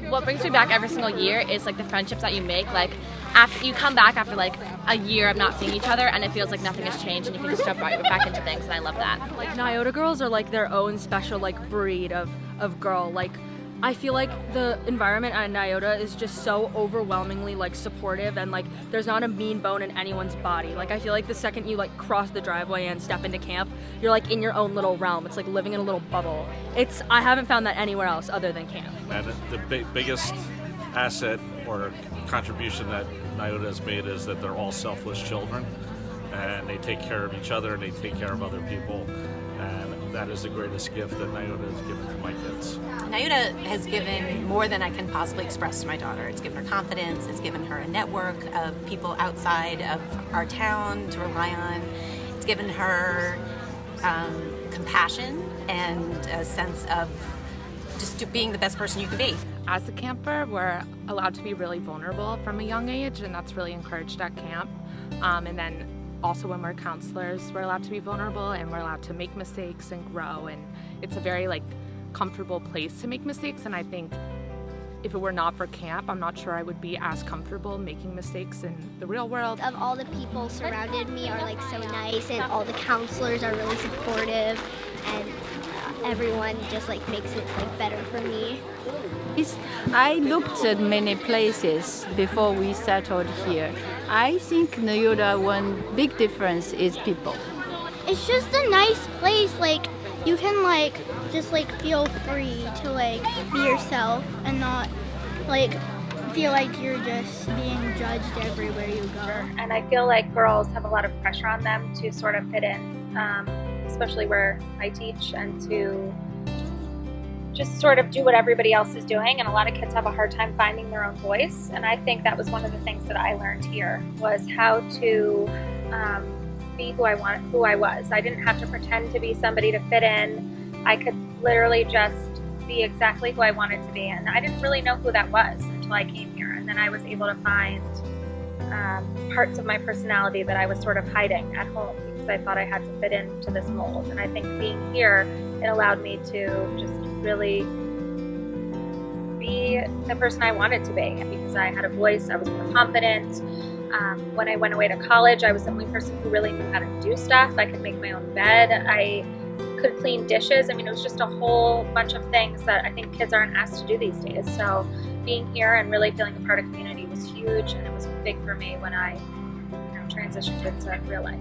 What brings me back every single year is like the friendships that you make. Like after you come back after like a year of not seeing each other, and it feels like nothing has changed, and you can just jump right back into things, and I love that. Like Nyota girls are like their own special like breed of girl. Like I feel like the environment at Nyota is just so overwhelmingly like supportive, and like there's not a mean bone in anyone's body. Like I feel like the second you like cross the driveway and step into camp, you're like in your own little realm. It's like living in a little bubble. I haven't found that anywhere else other than camp. And the biggest asset or contribution that Iota has made is that they're all selfless children, and they take care of each other and they take care of other people, and that is the greatest gift that Iota has given to my kids. Iota has given more than I can possibly express to my daughter. It's given her confidence, it's given her a network of people outside of our town to rely on. It's given her compassion and a sense of just being the best person you can be. As a camper, we're allowed to be really vulnerable from a young age, and that's really encouraged at camp. And then also when we're counselors, we're allowed to be vulnerable, and we're allowed to make mistakes and grow, and it's a very like comfortable place to make mistakes. And I think if it were not for camp, I'm not sure I would be as comfortable making mistakes in the real world. Of all the people surrounded me are like so nice, and all the counselors are really supportive, and everyone just like makes it like better for me. I looked at many places before we settled here. I think Nyoda, one big difference is people. It's just a nice place, like you can like just like feel free to like be yourself and not like feel like you're just being judged everywhere you go. And I feel like girls have a lot of pressure on them to sort of fit in, especially where I teach, and to just sort of do what everybody else is doing. And a lot of kids have a hard time finding their own voice. And I think that was one of the things that I learned here, was how to be who I was. I didn't have to pretend to be somebody to fit in. I could literally just be exactly who I wanted to be. And I didn't really know who that was until I came here. And then I was able to find parts of my personality that I was sort of hiding at home because I thought I had to fit into this mold. And I think being here, it allowed me to just really be the person I wanted to be, because I had a voice, I was more confident. When I went away to college, I was the only person who really knew how to do stuff. I could make my own bed, I could clean dishes. I mean, it was just a whole bunch of things that I think kids aren't asked to do these days. So being here and really feeling a part of community was huge, and it was big for me when I transitioned into real life.